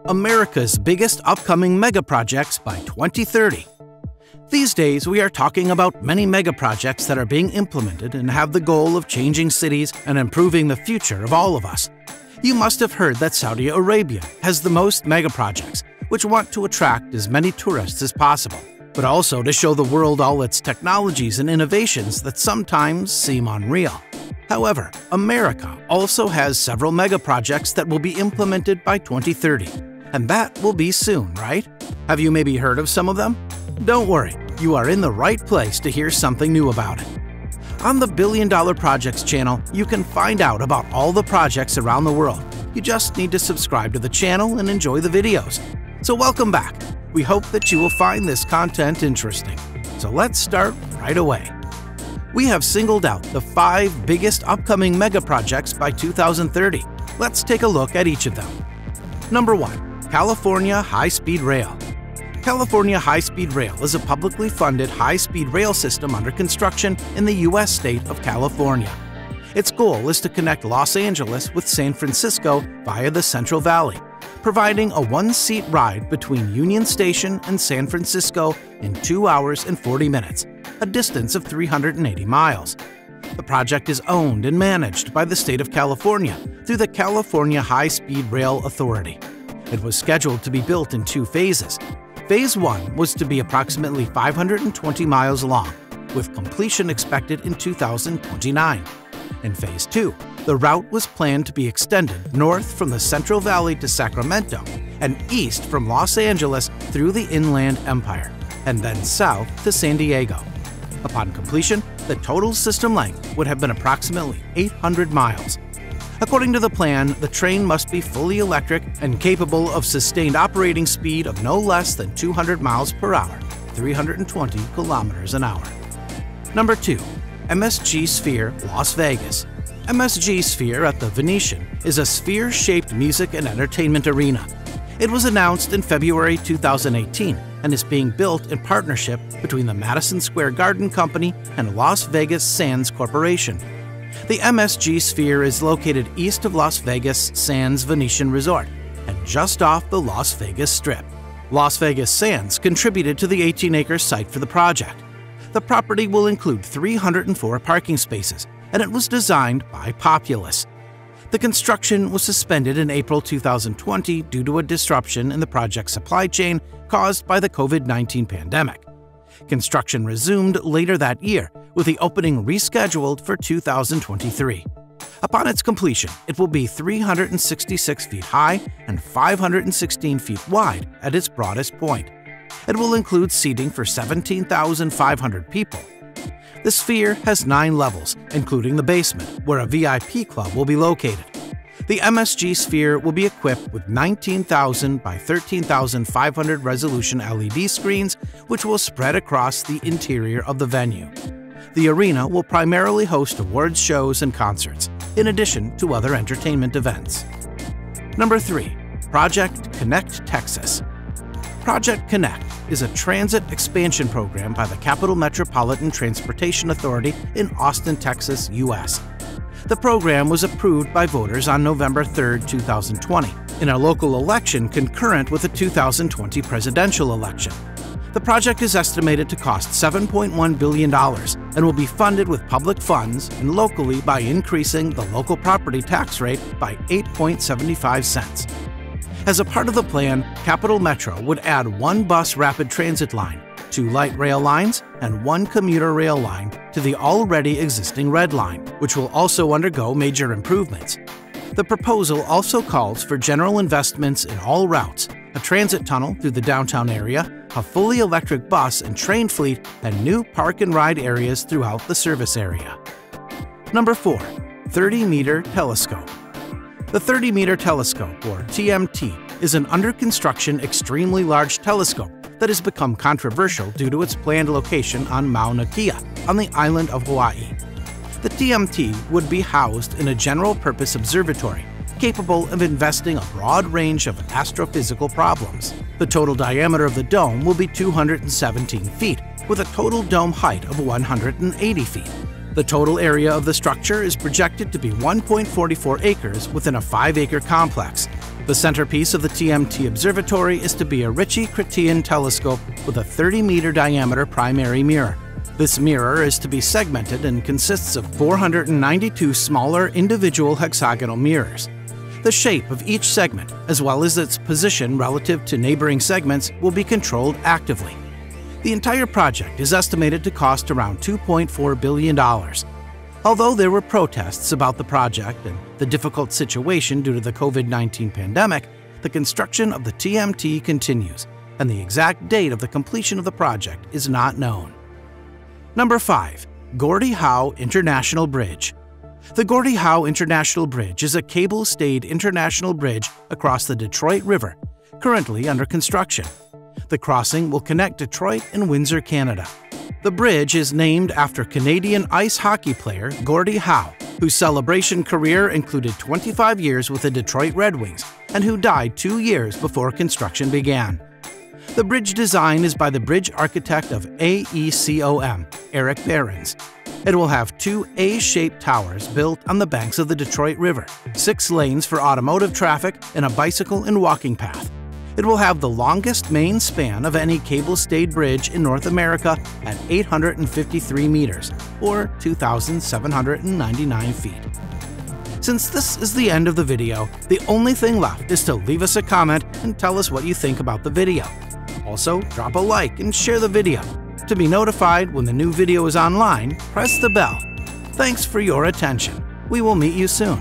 America's biggest upcoming megaprojects by 2030. These days, we are talking about many megaprojects that are being implemented and have the goal of changing cities and improving the future of all of us. You must have heard that Saudi Arabia has the most megaprojects, which want to attract as many tourists as possible, but also to show the world all its technologies and innovations that sometimes seem unreal. However, America also has several megaprojects that will be implemented by 2030, and that will be soon, right? Have you maybe heard of some of them? Don't worry, you are in the right place to hear something new about it. On the Billion Dollar Projects channel, you can find out about all the projects around the world. You just need to subscribe to the channel and enjoy the videos. So welcome back. We hope that you will find this content interesting. So let's start right away. We have singled out the 5 biggest upcoming megaprojects by 2030. Let's take a look at each of them. Number 1. California High-Speed Rail. California High-Speed Rail is a publicly funded high-speed rail system under construction in the U.S. state of California. Its goal is to connect Los Angeles with San Francisco via the Central Valley, providing a one-seat ride between Union Station and San Francisco in 2 hours and 40 minutes, a distance of 380 miles. The project is owned and managed by the state of California through the California High-Speed Rail Authority. It was scheduled to be built in 2 phases. Phase 1 was to be approximately 520 miles long, with completion expected in 2029. In Phase 2, the route was planned to be extended north from the Central Valley to Sacramento and east from Los Angeles through the Inland Empire, and then south to San Diego. Upon completion, the total system length would have been approximately 800 miles. According to the plan, the train must be fully electric and capable of sustained operating speed of no less than 200 miles per hour, 320 kilometers an hour. Number 2. MSG Sphere Las Vegas. MSG Sphere at the Venetian is a sphere-shaped music and entertainment arena. It was announced in February 2018 and is being built in partnership between the Madison Square Garden Company and Las Vegas Sands Corporation. The MSG Sphere is located east of Las Vegas Sands Venetian Resort and just off the Las Vegas Strip. Las Vegas Sands contributed to the 18-acre site for the project. The property will include 304 parking spaces, and it was designed by Populous. The construction was suspended in April 2020 due to a disruption in the project's supply chain caused by the COVID-19 pandemic. Construction resumed later that year, with the opening rescheduled for 2023. Upon its completion, it will be 366 feet high and 516 feet wide at its broadest point. It will include seating for 17,500 people. The Sphere has 9 levels, including the basement, where a VIP club will be located. The MSG Sphere will be equipped with 19,000 by 13,500 resolution LED screens, which will spread across the interior of the venue. The arena will primarily host awards shows and concerts, in addition to other entertainment events. Number 3. Project Connect Texas. Project Connect is a transit expansion program by the Capital Metropolitan Transportation Authority in Austin, Texas, U.S. The program was approved by voters on November 3, 2020, in a local election concurrent with the 2020 presidential election. The project is estimated to cost $7.1 billion and will be funded with public funds and locally by increasing the local property tax rate by 8.75 cents. As a part of the plan, Capital Metro would add 1 bus rapid transit line, 2 light rail lines, and 1 commuter rail line to the already existing Red Line, which will also undergo major improvements. The proposal also calls for general investments in all routes, a transit tunnel through the downtown area, a fully electric bus and train fleet, and new park and ride areas throughout the service area. Number 4. 30-meter telescope. The 30-meter telescope, or TMT, is an under-construction extremely large telescope that has become controversial due to its planned location on Mauna Kea, on the island of Hawaii. The TMT would be housed in a general-purpose observatory, capable of investing a broad range of astrophysical problems. The total diameter of the dome will be 217 feet, with a total dome height of 180 feet. The total area of the structure is projected to be 1.44 acres within a 5-acre complex. The centerpiece of the TMT Observatory is to be a Ritchie-Chrétien telescope with a 30-meter diameter primary mirror. This mirror is to be segmented and consists of 492 smaller individual hexagonal mirrors. The shape of each segment, as well as its position relative to neighboring segments, will be controlled actively. The entire project is estimated to cost around $2.4 billion. Although there were protests about the project and the difficult situation due to the COVID-19 pandemic, the construction of the TMT continues, and the exact date of the completion of the project is not known. Number 5. Gordie Howe International Bridge. The Gordie Howe International Bridge is a cable-stayed international bridge across the Detroit River, currently under construction. The crossing will connect Detroit and Windsor, Canada. The bridge is named after Canadian ice hockey player Gordie Howe, whose celebration career included 25 years with the Detroit Red Wings and who died 2 years before construction began. The bridge design is by the bridge architect of AECOM, Eric Behrens. It will have 2 A-shaped towers built on the banks of the Detroit River, 6 lanes for automotive traffic, and a bicycle and walking path. It will have the longest main span of any cable-stayed bridge in North America at 853 meters, or 2,799 feet. Since this is the end of the video, the only thing left is to leave us a comment and tell us what you think about the video. Also, drop a like and share the video. To be notified when the new video is online, press the bell. Thanks for your attention. We will meet you soon.